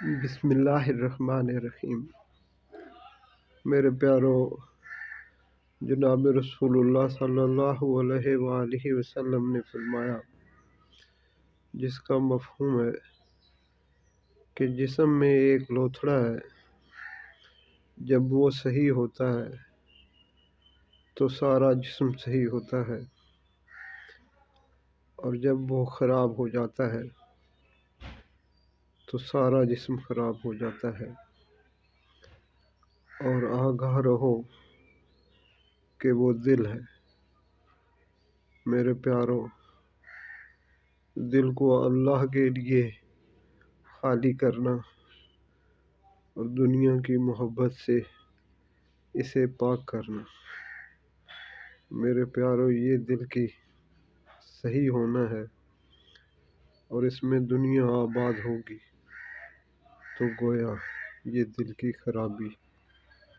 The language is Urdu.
بسم اللہ الرحمن الرحیم۔ میرے پیارو، جناب رسول اللہ صلی اللہ علیہ وآلہ وسلم نے فرمایا، جس کا مفہوم ہے کہ جسم میں ایک لوتھڑا ہے، جب وہ صحیح ہوتا ہے تو سارا جسم صحیح ہوتا ہے، اور جب وہ خراب ہو جاتا ہے تو سارا جسم خراب ہو جاتا ہے۔ اور آگاہ رہو کہ وہ دل ہے۔ میرے پیارو، دل کو اللہ کے لیے خالی کرنا اور دنیا کی محبت سے اسے پاک کرنا۔ میرے پیارو، یہ دل کی صحیح ہونا ہے، اور اس میں دنیا آباد ہوگی تو گویا یہ دل کی خرابی